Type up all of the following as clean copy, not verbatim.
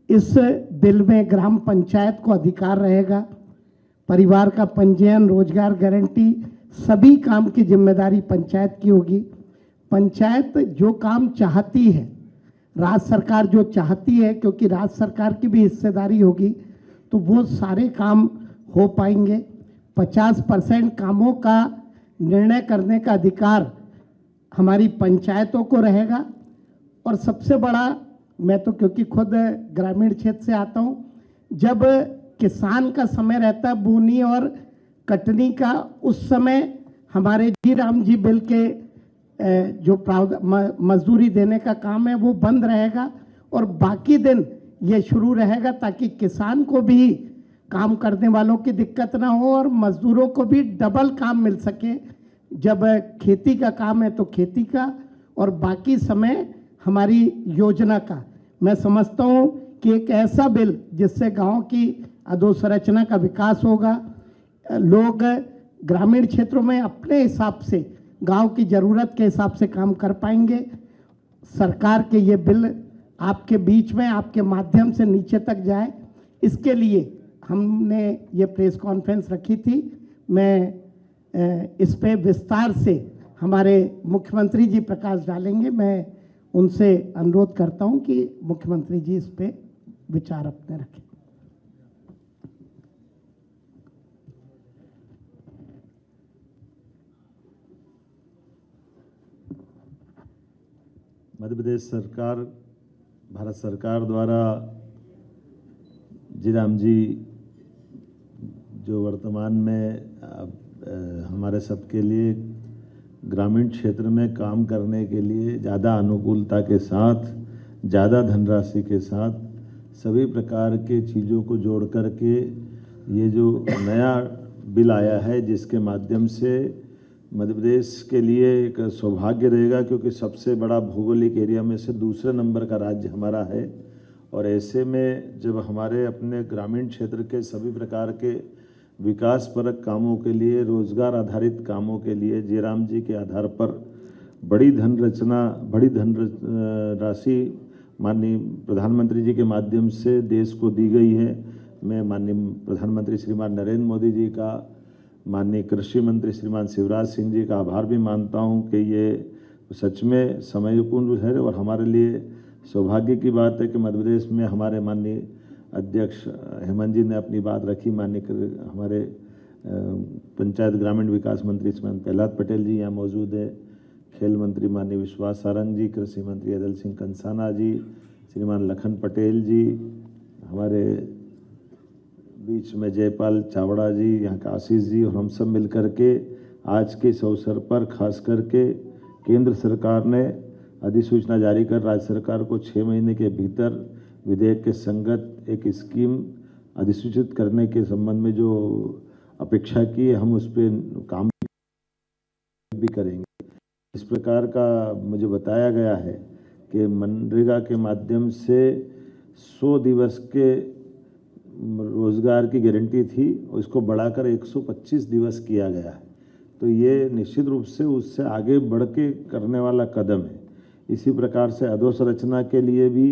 इस बिल में ग्राम पंचायत को अधिकार रहेगा, परिवार का पंजीयन, रोजगार गारंटी, सभी काम की जिम्मेदारी पंचायत की होगी। पंचायत जो काम चाहती है, राज्य सरकार जो चाहती है, क्योंकि राज्य सरकार की भी हिस्सेदारी होगी, तो वो सारे काम हो पाएंगे। 50% कामों का निर्णय करने का अधिकार हमारी पंचायतों को रहेगा। और सबसे बड़ा, मैं तो क्योंकि खुद ग्रामीण क्षेत्र से आता हूँ, जब किसान का समय रहता है बोनी और कटनी का, उस समय हमारे जी राम जी बिल के जो मजदूरी देने का काम है वो बंद रहेगा और बाकी दिन ये शुरू रहेगा, ताकि किसान को भी काम करने वालों की दिक्कत ना हो और मजदूरों को भी डबल काम मिल सके। जब खेती का काम है तो खेती का और बाकी समय हमारी योजना का। मैं समझता हूँ कि एक ऐसा बिल जिससे गांव की अधोसंरचना का विकास होगा, लोग ग्रामीण क्षेत्रों में अपने हिसाब से गांव की ज़रूरत के हिसाब से काम कर पाएंगे। सरकार के ये बिल आपके बीच में, आपके माध्यम से नीचे तक जाए, इसके लिए हमने ये प्रेस कॉन्फ्रेंस रखी थी। मैं इस पे विस्तार से हमारे मुख्यमंत्री जी प्रकाश डालेंगे। मैं उनसे अनुरोध करता हूं कि मुख्यमंत्री जी इस पे विचार अपने रखें। मध्य प्रदेश सरकार, भारत सरकार द्वारा जी राम जी जो वर्तमान में हमारे सबके लिए ग्रामीण क्षेत्र में काम करने के लिए ज़्यादा अनुकूलता के साथ, ज़्यादा धनराशि के साथ, सभी प्रकार के चीज़ों को जोड़ करके ये जो नया बिल आया है, जिसके माध्यम से मध्य प्रदेश के लिए एक सौभाग्य रहेगा, क्योंकि सबसे बड़ा भौगोलिक एरिया में से दूसरे नंबर का राज्य हमारा है। और ऐसे में जब हमारे अपने ग्रामीण क्षेत्र के सभी प्रकार के विकासपरक कामों के लिए, रोजगार आधारित कामों के लिए जयराम जी के आधार पर बड़ी धनराशि माननीय प्रधानमंत्री जी के माध्यम से देश को दी गई है। मैं माननीय प्रधानमंत्री श्रीमान नरेंद्र मोदी जी का, माननीय कृषि मंत्री श्रीमान शिवराज सिंह जी का आभार भी मानता हूं कि ये सच में समयपूर्ण है और हमारे लिए सौभाग्य की बात है कि मध्य प्रदेश में हमारे माननीय अध्यक्ष हेमंत जी ने अपनी बात रखी। माननीय हमारे पंचायत ग्रामीण विकास मंत्री श्रीमान प्रहलाद पटेल जी यहाँ मौजूद है, खेल मंत्री माननीय विश्वास सारंग जी, कृषि मंत्री अदल सिंह कंसाना जी, श्रीमान लखन पटेल जी, हमारे बीच में जयपाल चावड़ा जी, यहाँ का आशीष जी, और हम सब मिलकर के आज के इस अवसर पर खास करके केंद्र सरकार ने अधिसूचना जारी कर राज्य सरकार को 6 महीने के भीतर विधेयक के संगत एक स्कीम अधिसूचित करने के संबंध में जो अपेक्षा की है, हम उस पर काम भी करेंगे। इस प्रकार का मुझे बताया गया है कि मनरेगा के माध्यम से 100 दिवस के रोजगार की गारंटी थी, उसको बढ़ाकर 125 दिवस किया गया है। तो ये निश्चित रूप से उससे आगे बढ़ के करने वाला कदम है। इसी प्रकार से अधोसंरचना के लिए भी,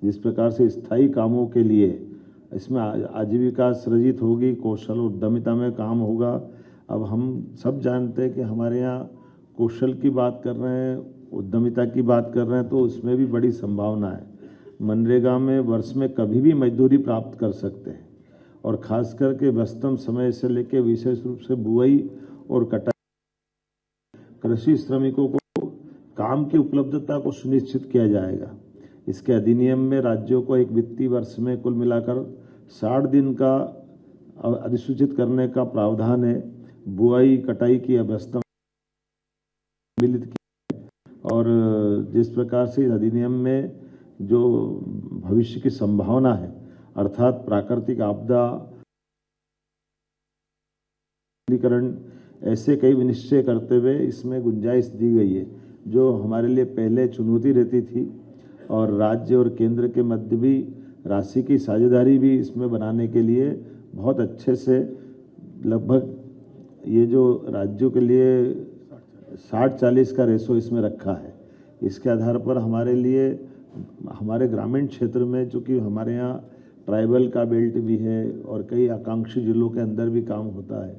जिस प्रकार से स्थायी कामों के लिए इसमें आजीविका सृजित होगी, कौशल उद्यमिता में काम होगा। अब हम सब जानते हैं कि हमारे यहाँ कौशल की बात कर रहे हैं, उद्यमिता की बात कर रहे हैं, तो उसमें भी बड़ी संभावना है। मनरेगा में वर्ष में कभी भी मजदूरी प्राप्त कर सकते हैं और खास करके व्यस्तम समय से लेकर विशेष रूप से बुआई और कटाई, कृषि श्रमिकों को काम की उपलब्धता को सुनिश्चित किया जाएगा। इसके अधिनियम में राज्यों को एक वित्तीय वर्ष में कुल मिलाकर 60 दिन का अधिसूचित करने का प्रावधान है। बुआई कटाई की अवस्था सम्मिलित की और जिस प्रकार से इस अधिनियम में जो भविष्य की संभावना है, अर्थात प्राकृतिक आपदा, ऐसे कई निश्चय करते हुए इसमें गुंजाइश दी गई है, जो हमारे लिए पहले चुनौती रहती थी। और राज्य और केंद्र के मध्य भी राशि की साझेदारी भी इसमें बनाने के लिए बहुत अच्छे से, लगभग ये जो राज्यों के लिए 60-40 का रेशो इसमें रखा है। इसके आधार पर हमारे लिए हमारे ग्रामीण क्षेत्र में, चूँकि हमारे यहाँ ट्राइबल का बेल्ट भी है और कई आकांक्षी जिलों के अंदर भी काम होता है,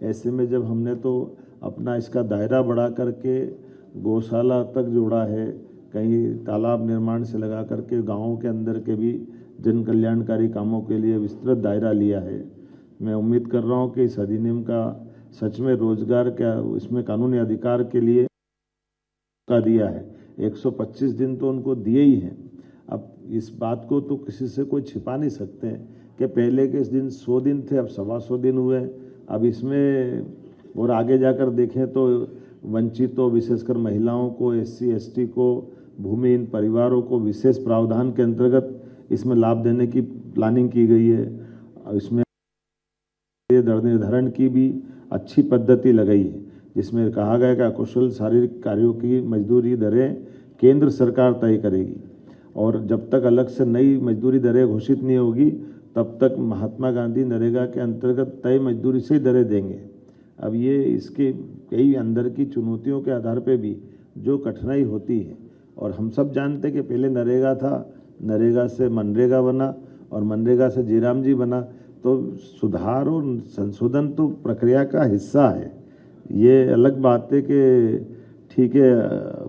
ऐसे में जब हमने तो अपना इसका दायरा बढ़ा करके गौशाला तक जोड़ा है, कहीं तालाब निर्माण से लगा करके गाँवों के अंदर के भी जन कल्याणकारी कामों के लिए विस्तृत दायरा लिया है। मैं उम्मीद कर रहा हूँ कि इस अधिनियम का सच में रोजगार का, इसमें कानूनी अधिकार के लिए का दिया है। 125 दिन तो उनको दिए ही हैं। अब इस बात को तो किसी से कोई छिपा नहीं सकते हैं कि पहले के इस दिन 100 दिन थे, अब 125 दिन हुए। अब इसमें और आगे जाकर देखें तो वंचितों, विशेषकर महिलाओं को, SC ST को, भूमिहीन परिवारों को विशेष प्रावधान के अंतर्गत इसमें लाभ देने की प्लानिंग की गई है। इसमें दर निर्धारण की भी अच्छी पद्धति लगाई है, जिसमें कहा गया कि अकुशल शारीरिक कार्यों की मजदूरी दरें केंद्र सरकार तय करेगी और जब तक अलग से नई मजदूरी दरें घोषित नहीं होगी तब तक महात्मा गांधी नरेगा के अंतर्गत तय मजदूरी से ही दरें देंगे। अब ये इसके कई अंदर की चुनौतियों के आधार पे भी जो कठिनाई होती है, और हम सब जानते हैं कि पहले नरेगा था, नरेगा से मनरेगा बना और मनरेगा से जीराम जी बना, तो सुधार और संशोधन तो प्रक्रिया का हिस्सा है। ये अलग बात है कि ठीक है,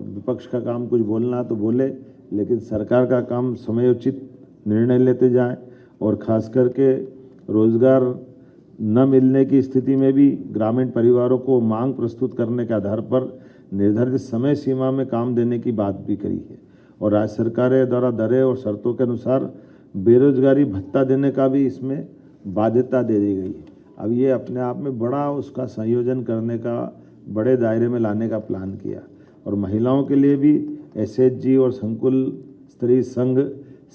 विपक्ष का काम कुछ बोलना तो बोले, लेकिन सरकार का काम समयोचित निर्णय लेते जाएं और खास करके रोजगार न मिलने की स्थिति में भी ग्रामीण परिवारों को मांग प्रस्तुत करने के आधार पर निर्धारित समय सीमा में काम देने की बात भी करी है और राज्य सरकारें द्वारा दरें और शर्तों के अनुसार बेरोजगारी भत्ता देने का भी इसमें बाध्यता दे दी गई है। अब ये अपने आप में बड़ा उसका संयोजन करने का, बड़े दायरे में लाने का प्लान किया और महिलाओं के लिए भी SHG और संकुल स्त्री संघ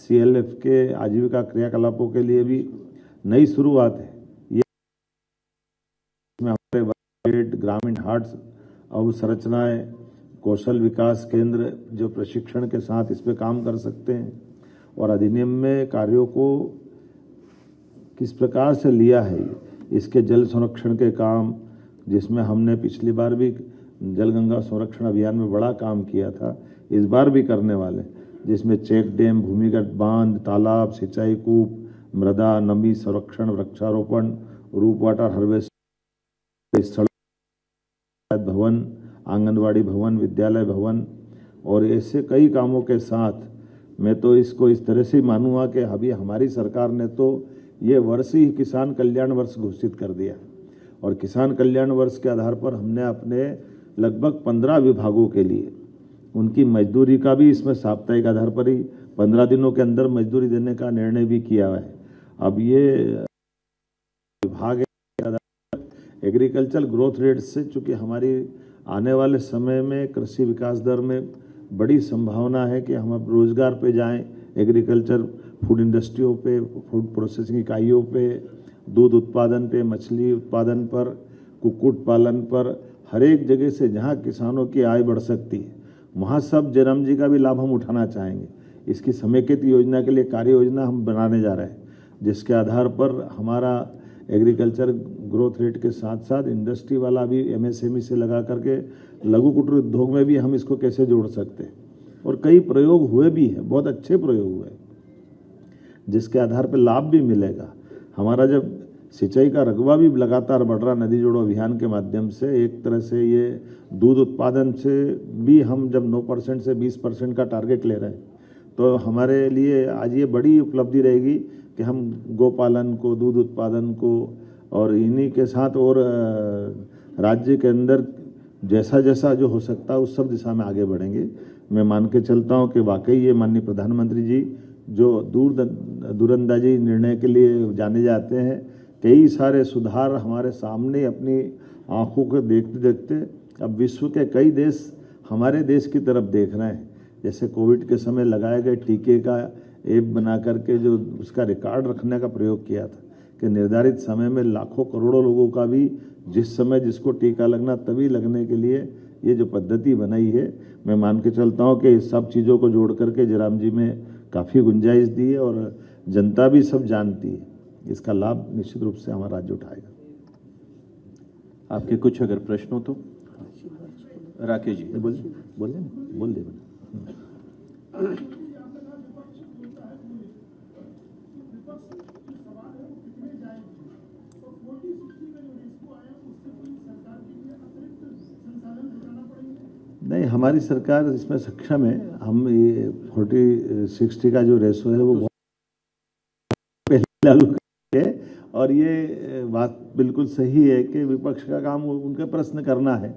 CLF के आजीविका क्रियाकलापों के लिए भी नई शुरुआत है। ये हमारे ग्रामीण हाट अवसंरचनाएं, कौशल विकास केंद्र जो प्रशिक्षण के साथ इस पे काम कर सकते हैं और अधिनियम में कार्यों को किस प्रकार से लिया है, इसके जल संरक्षण के काम, जिसमें हमने पिछली बार भी जल गंगा संरक्षण अभियान में बड़ा काम किया था, इस बार भी करने वाले, जिसमें चेक डैम, भूमिगत बांध, तालाब, सिंचाई कूप, मृदा नमी संरक्षण, वृक्षारोपण, रूप वाटर हार्वेस्ट, भवन, आंगनवाड़ी भवन, विद्यालय भवन और ऐसे कई कामों के साथ मैं तो इसको इस तरह से मानूंगा कि अभी हमारी सरकार ने तो ये वर्ष ही किसान कल्याण वर्ष घोषित कर दिया और किसान कल्याण वर्ष के आधार पर हमने अपने लगभग 15 विभागों के लिए उनकी मजदूरी का भी इसमें साप्ताहिक आधार पर ही 15 दिनों के अंदर मजदूरी देने का निर्णय भी किया है। अब ये विभाग एग्रीकल्चर ग्रोथ रेट से, चूँकि हमारी आने वाले समय में कृषि विकास दर में बड़ी संभावना है कि हम अब रोजगार पे जाएं, एग्रीकल्चर फूड इंडस्ट्रियों पे, फूड प्रोसेसिंग इकाइयों पे, दूध उत्पादन पे, मछली उत्पादन पर, कुक्कुट पालन पर, हर एक जगह से जहां किसानों की आय बढ़ सकती है वहां सब जयराम जी का भी लाभ हम उठाना चाहेंगे। इसकी समेकित योजना के लिए कार्य योजना हम बनाने जा रहे हैं, जिसके आधार पर हमारा एग्रीकल्चर ग्रोथ रेट के साथ साथ इंडस्ट्री वाला भी MSME से लगा करके लघु कुटीर उद्योग में भी हम इसको कैसे जोड़ सकते हैं और कई प्रयोग हुए भी हैं, बहुत अच्छे प्रयोग हुए, जिसके आधार पर लाभ भी मिलेगा। हमारा जब सिंचाई का रकबा भी लगातार बढ़ रहा नदी जोड़ो अभियान के माध्यम से, एक तरह से ये दूध उत्पादन से भी हम जब 9% से 20% का टारगेट ले रहे हैं, तो हमारे लिए आज ये बड़ी उपलब्धि रहेगी कि हम गोपालन को, दूध उत्पादन को और इन्हीं के साथ और राज्य के अंदर जैसा जैसा जो हो सकता है उस सब दिशा में आगे बढ़ेंगे। मैं मान के चलता हूँ कि वाकई ये माननीय प्रधानमंत्री जी जो दूरंदाजी निर्णय के लिए जाने जाते हैं, कई सारे सुधार हमारे सामने अपनी आंखों को देखते देखते अब विश्व के कई देश हमारे देश की तरफ देख रहे हैं। जैसे कोविड के समय लगाए गए टीके का ऐप बना करके जो उसका रिकॉर्ड रखने का प्रयोग किया था कि निर्धारित समय में लाखों करोड़ों लोगों का भी जिस समय जिसको टीका लगना तभी लगने के लिए ये जो पद्धति बनाई है, मैं मान के चलता हूँ कि सब चीज़ों को जोड़ करके जयराम जी में काफ़ी गुंजाइश दी है और जनता भी सब जानती है। इसका लाभ निश्चित रूप से हमारा राज्य उठाएगा। आपके कुछ अगर प्रश्न हो तो राकेश जी बोल दे। हमारी सरकार इसमें सक्षम है। हम ये 40-60 का जो रेशो है वो बहुत पहले लागू किए है और ये बात बिल्कुल सही है कि विपक्ष का काम उनके प्रश्न करना है,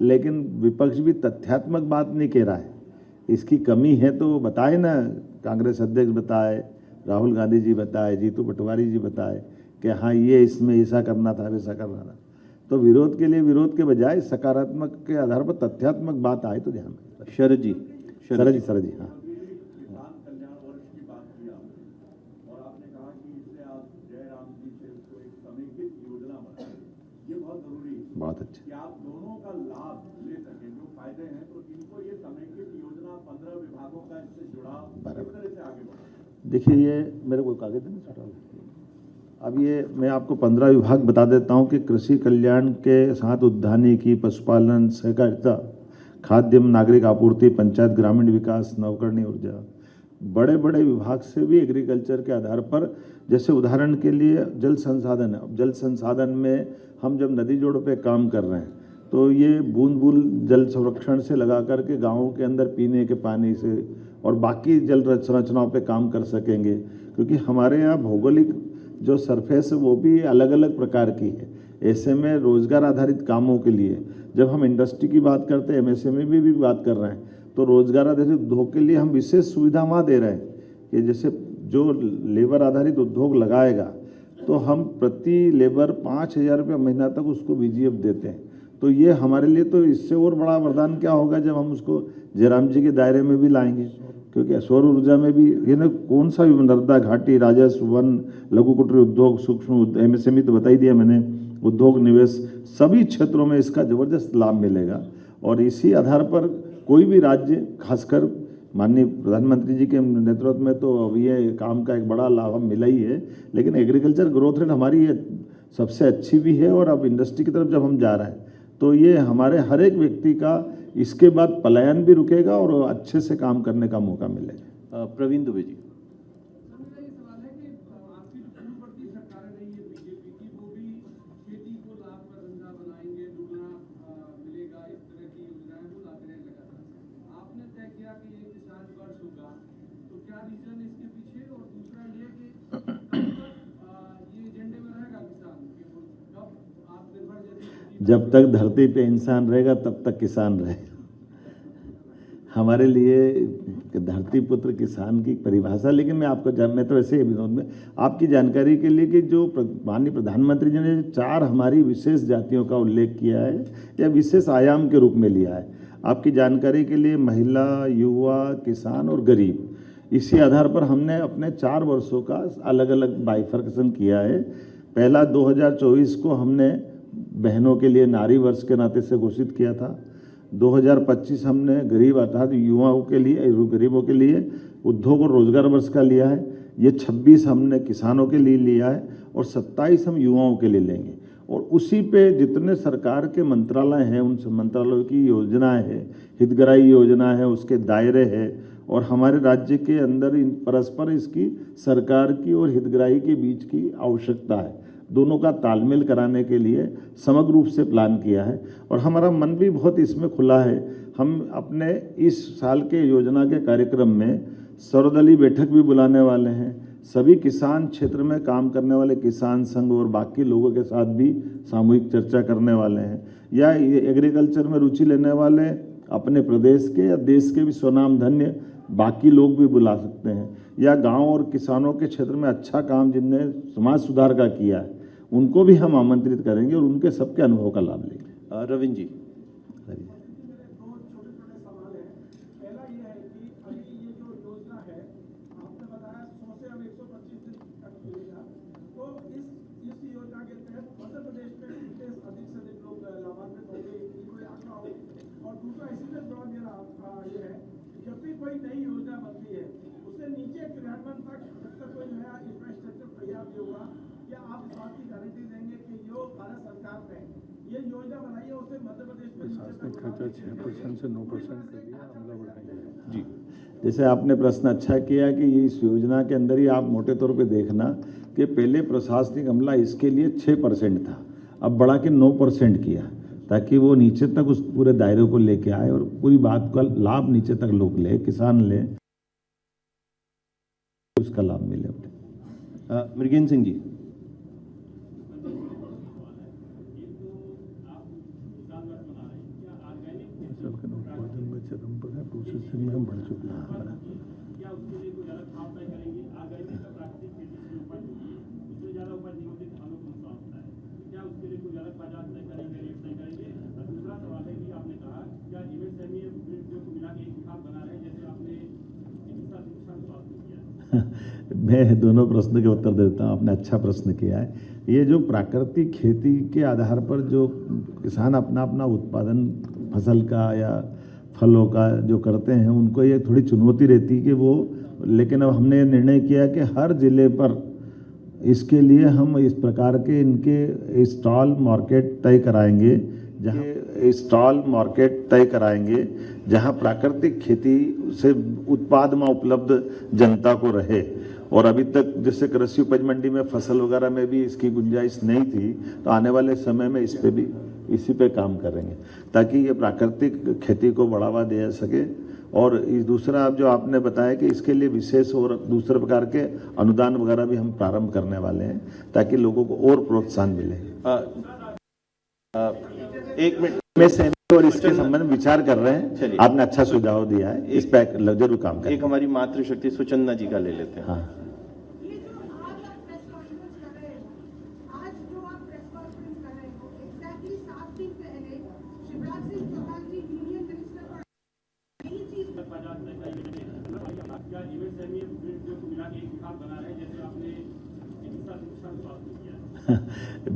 लेकिन विपक्ष भी तथ्यात्मक बात नहीं कह रहा है। इसकी कमी है तो बताए ना, कांग्रेस अध्यक्ष बताए, राहुल गांधी जी बताए, जीतू पटवारी जी बताए कि हाँ ये इसमें ऐसा करना था, वैसा करना था। तो विरोध के लिए विरोध के बजाय सकारात्मक के आधार पर तथ्यात्मक बात आए तो ध्यान में। शरद जी, शरद जी हाँ। बहुत अच्छा। कि आप दोनों का लाभ ले सकें, जो फायदे हैं, तो इनको ये समेकित योजना 15 विभागों का इससे जुड़ाव किस तरह से आगे बढ़ा? देखिए, ये मेरे को कागज देना। अब ये मैं आपको 15 विभाग बता देता हूँ कि कृषि कल्याण के साथ उद्यानिकी, पशुपालन, सहकारिता, खाद्य नागरिक आपूर्ति, पंचायत ग्रामीण विकास, नवकरणीय ऊर्जा, बड़े बड़े विभाग से भी एग्रीकल्चर के आधार पर, जैसे उदाहरण के लिए जल संसाधन है। अब जल संसाधन में हम जब नदी जोड़ पे काम कर रहे हैं तो ये बूंद बूंद जल संरक्षण से लगा करके गाँवों के अंदर पीने के पानी से और बाकी जल संरचनाओं पे काम कर सकेंगे, क्योंकि हमारे यहाँ भौगोलिक जो सरफेस है वो भी अलग अलग प्रकार की है। ऐसे में रोजगार आधारित कामों के लिए जब हम इंडस्ट्री की बात करते हैं, एमएसएमई भी बात कर रहे हैं, तो रोजगार आधारित उद्योग के लिए हम विशेष सुविधा वहाँ दे रहे हैं कि जैसे जो लेबर आधारित उद्योग लगाएगा तो हम प्रति लेबर 5,000 रुपये महीना तक उसको बीजीएफ देते हैं। तो ये हमारे लिए तो इससे और बड़ा वरदान क्या होगा जब हम उसको जयराम जी के दायरे में भी लाएंगे, क्योंकि सौर ऊर्जा में भी ये ना कौन सा भी नर्मदा घाटी, राजस्व, वन, लघु कुटीर उद्योग, सूक्ष्म एमएसएमई तो बता ही दिया मैंने, उद्योग, निवेश, सभी क्षेत्रों में इसका जबरदस्त लाभ मिलेगा। और इसी आधार पर कोई भी राज्य, खासकर माननीय प्रधानमंत्री जी के नेतृत्व में तो अब ये काम का एक बड़ा लाभ हम मिला ही है, लेकिन एग्रीकल्चर ग्रोथ रेट हमारी ये सबसे अच्छी भी है। और अब इंडस्ट्री की तरफ जब हम जा रहे हैं तो ये हमारे हर एक व्यक्ति का इसके बाद पलायन भी रुकेगा और अच्छे से काम करने का मौका मिलेगा। प्रवीण दुबे जी। जब तक धरती पे इंसान रहेगा तब तक किसान रहेगा। हमारे लिए धरती पुत्र किसान की परिभाषा, लेकिन मैं तो ऐसे ही विनोद में आपकी जानकारी के लिए कि जो माननीय प्रधानमंत्री जी ने 4 हमारी विशेष जातियों का उल्लेख किया है या विशेष आयाम के रूप में लिया है, आपकी जानकारी के लिए महिला, युवा, किसान और गरीब, इसी आधार पर हमने अपने 4 वर्षों का अलग अलग बाइफर्केशन किया है। पहला 2024 को हमने बहनों के लिए नारी वर्ष के नाते से घोषित किया था। 2025 हमने गरीब अर्थात युवाओं के लिए, गरीबों के लिए उद्योग और रोजगार वर्ष का लिया है। ये 26 हमने किसानों के लिए लिया है और 27 हम युवाओं के लिए लेंगे। और उसी पे जितने सरकार के मंत्रालय हैं, उन मंत्रालयों की योजनाएं हैं, हितग्राही योजना है, उसके दायरे हैं और हमारे राज्य के अंदर परस्पर इसकी सरकार की और हितग्राही के बीच की आवश्यकता है। दोनों का तालमेल कराने के लिए समग्र रूप से प्लान किया है और हमारा मन भी बहुत इसमें खुला है। हम अपने इस साल के योजना के कार्यक्रम में सर्वदलीय बैठक भी बुलाने वाले हैं। सभी किसान क्षेत्र में काम करने वाले किसान संघ और बाकी लोगों के साथ भी सामूहिक चर्चा करने वाले हैं, या एग्रीकल्चर में रुचि लेने वाले अपने प्रदेश के या देश के भी स्वनाम धन्य बाकी लोग भी बुला सकते हैं, या गांव और किसानों के क्षेत्र में अच्छा काम जिनने समाज सुधार का किया है उनको भी हम आमंत्रित करेंगे और उनके सबके अनुभव का लाभ लेंगे। रविंद्र जी। जब भी कोई नई योजना बनती है उससे नीचे क्रियान्वयन तक जब तक कोई नया इंफ्रास्ट्रक्चर तैयार नहीं होगा, क्या आप इस बात की गारंटी देंगे कि जो भारत सरकार ने ये योजना बनाई है उसे मध्य प्रदेश में खर्चा 6% से 9% कर दिया, अमला बढ़ाएंगे? जी, जैसे आपने प्रश्न अच्छा किया कि इस योजना के अंदर ही आप मोटे तौर पे देखना कि पहले प्रशासनिक अमला इसके लिए 6% था, अब बढ़ा के 9% किया। ताकि वो नीचे तक उस पूरे दायरे को लेके आए और पूरी बात का लाभ नीचे तक लोग ले, किसान ले, उसका लाभ मिले। मृगेंद्र सिंह जी। मैं दोनों प्रश्न के उत्तर देता हूँ। आपने अच्छा प्रश्न किया है। ये जो प्राकृतिक खेती के आधार पर जो किसान अपना अपना उत्पादन फसल का या फलों का जो करते हैं, उनको ये थोड़ी चुनौती रहती है कि वो, लेकिन अब हमने निर्णय किया कि हर जिले पर इसके लिए हम इस प्रकार के इनके स्टॉल मार्केट तय कराएंगे, जहां प्राकृतिक खेती से उत्पाद में उपलब्ध जनता को रहे। और अभी तक जैसे कृषि उपज मंडी में फसल वगैरह में भी इसकी गुंजाइश नहीं थी, तो आने वाले समय में इसी पे काम करेंगे ताकि ये प्राकृतिक खेती को बढ़ावा दिया सके। और दूसरा आप जो आपने बताया कि इसके लिए विशेष और दूसरे प्रकार के अनुदान वगैरह भी हम प्रारंभ करने वाले हैं ताकि लोगों को और प्रोत्साहन मिले। एक मिनट में से और इसके संबंध में विचार कर रहे हैं। चलिए, आपने अच्छा सुझाव दिया है, इस पे जरूर काम करें। एक हमारी मातृशक्ति सुचंदा जी का ले लेते हैं। हाँ, ये जो आज आप प्रेस कॉन्फ्रेंस कर रहे हो, आज जो आप प्रेस कॉन्फ्रेंस कर रहे हो, एग्जैक्टली 7 दिन पहले शिवराज सिंह चौहान जी यूनियन मिनिस्टर पर यही चीज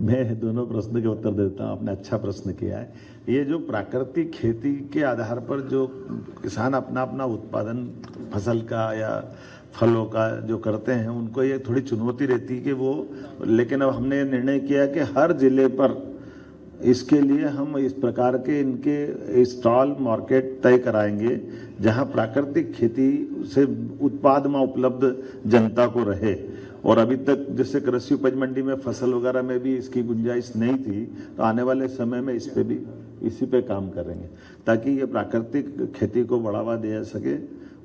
मैं दोनों प्रश्न के उत्तर देता हूँ। आपने अच्छा प्रश्न किया है। ये जो प्राकृतिक खेती के आधार पर जो किसान अपना अपना उत्पादन फसल का या फलों का जो करते हैं, उनको ये थोड़ी चुनौती रहती है कि वो, लेकिन अब हमने निर्णय किया कि हर जिले पर इसके लिए हम इस प्रकार के इनके स्टॉल मार्केट तय कराएंगे, जहां प्राकृतिक खेती से उत्पाद में उपलब्ध जनता को रहे। और अभी तक जैसे कृषि उपज मंडी में फसल वगैरह में भी इसकी गुंजाइश नहीं थी, तो आने वाले समय में इसी पे काम करेंगे ताकि ये प्राकृतिक खेती को बढ़ावा दिया सके।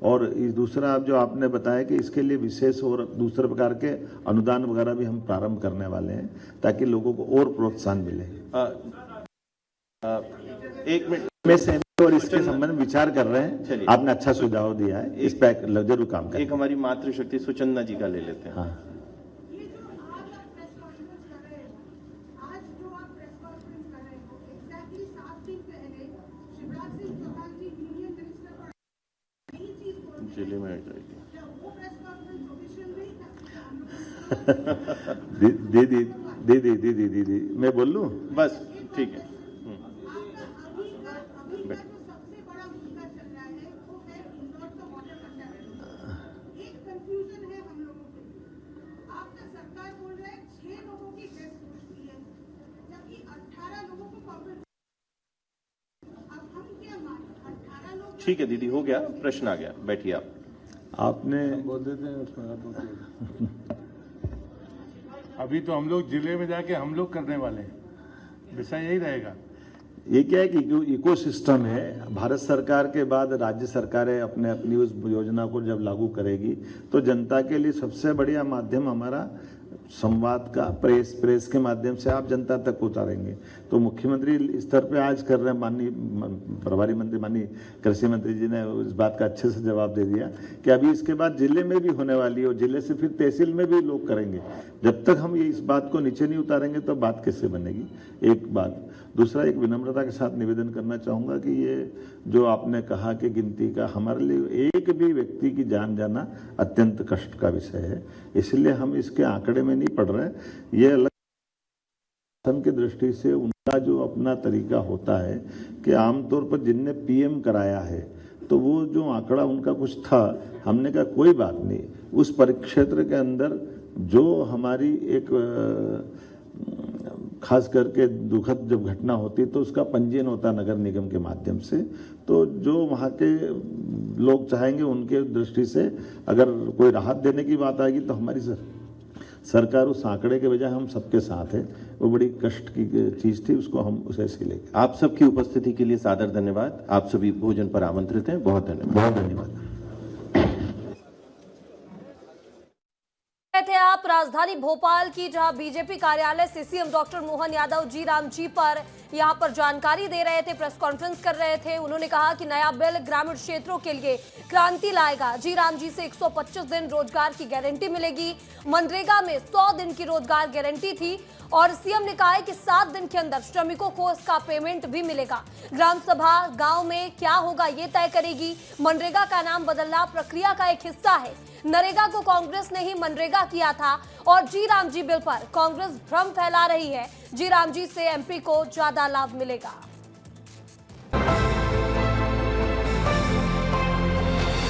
और दूसरा आप जो आपने बताया कि इसके लिए विशेष और दूसरे प्रकार के अनुदान वगैरह भी हम प्रारंभ करने वाले हैं ताकि लोगों को और प्रोत्साहन मिले। एक मिनट में से और इसके संबंध में विचार कर रहे हैं। चलिए, आपने अच्छा सुझाव दिया है, इस पे जरूर काम करें। एक हमारी मातृशक्ति सुचंदा जी का ले लेते हैं। हाँ, ये जो आज आप प्रेस कॉन्फ्रेंस कर रहे हो, आज जो आप प्रेस कॉन्फ्रेंस कर रहे हो, एग्जैक्टली 7 दिन पहले शिवराज सिंह चौहान जी यूनियन मिनिस्टर पर यही चीज बोल जिले में आ जाएगी। क्या वो प्रेस कॉन्फ्रेंस ऑफिशियल नहीं था? दीदी मैं बोल लूं? बस ठीक है। अभी का जो सबसे बड़ा मुद्दा चल रहा है वो है इंदौर का वाटर कंटेमिनेशन। एक कंफ्यूजन है हम लोगों के लिए। आपका सरकार बोल रहा है 6 लोगों की डेथ हुई है, जबकि 18 लोगों को कॉम्पेंसेशन। अब हम क्या माने? 18 लोग ठीक है दीदी, हो गया, प्रश्न आ गया, बैठिए आप। आपने बोल देते हैं उसमें। अभी तो हम लोग जिले में जाके हम लोग करने वाले हैं, विषय यही रहेगा। ये क्या है कि इकोसिस्टम है। भारत सरकार के बाद राज्य सरकारें अपनी उस योजना को जब लागू करेगी, तो जनता के लिए सबसे बढ़िया माध्यम हमारा संवाद का प्रेस के माध्यम से आप जनता तक उतारेंगे। तो मुख्यमंत्री स्तर पे आज कर रहे हैं, माननीय प्रभारी मंत्री माननीय कृषि मंत्री जी ने इस बात का अच्छे से जवाब दे दिया कि अभी इसके बाद जिले में भी होने वाली है और जिले से फिर तहसील में भी लोग करेंगे। जब तक हम ये इस बात को नीचे नहीं उतारेंगे तो बात कैसे बनेगी? एक बात। दूसरा, एक विनम्रता के साथ निवेदन करना चाहूँगा कि ये जो आपने कहा कि गिनती का, हमारे लिए एक भी व्यक्ति की जान जाना अत्यंत कष्ट का विषय है, इसलिए हम इसके आंकड़े में नहीं पढ़ रहे। ये अलग की दृष्टि से उनका जो अपना तरीका होता है कि आमतौर पर जिनने पीएम कराया है, तो वो जो आंकड़ा उनका कुछ था, हमने कहा कोई बात नहीं, उस परिक्षेत्र के अंदर जो हमारी एक खास करके दुखद जब घटना होती तो उसका पंजीयन होता नगर निगम के माध्यम से। तो जो वहाँ के लोग चाहेंगे उनके दृष्टि से अगर कोई राहत देने की बात आएगी तो हमारी सरकार उस आंकड़े के बजाय हम सबके साथ है। वो बड़ी कष्ट की चीज़ थी, उसको हम उसे ऐसे ले गए। आप सबकी उपस्थिति के लिए सादर धन्यवाद। आप सभी भोजन पर आमंत्रित हैं। बहुत धन्यवाद। बहुत धन्यवाद। थे आप राजधानी भोपाल की, जहां बीजेपी कार्यालय से सीएम डॉक्टर मोहन यादव जी राम जी पर यहां पर जानकारी दे रहे थे, प्रेस कॉन्फ्रेंस कर रहे थे। उन्होंने कहा कि नया बिल ग्रामीण क्षेत्रों के लिए क्रांति लाएगा। जी राम जी से 125 दिन रोजगार की गारंटी मिलेगी। मनरेगा में 100 दिन की रोजगार गारंटी थी और सीएम ने कहा है कि 7 दिन के अंदर श्रमिकों को इसका पेमेंट भी मिलेगा। ग्राम सभा गांव में क्या होगा ये तय करेगी। मनरेगा का नाम बदलना प्रक्रिया का एक हिस्सा है। नरेगा को कांग्रेस ने ही मनरेगा किया था और जी राम जी बिल पर कांग्रेस भ्रम फैला रही है। जी राम जी से एमपी को ज्यादा लाभ मिलेगा।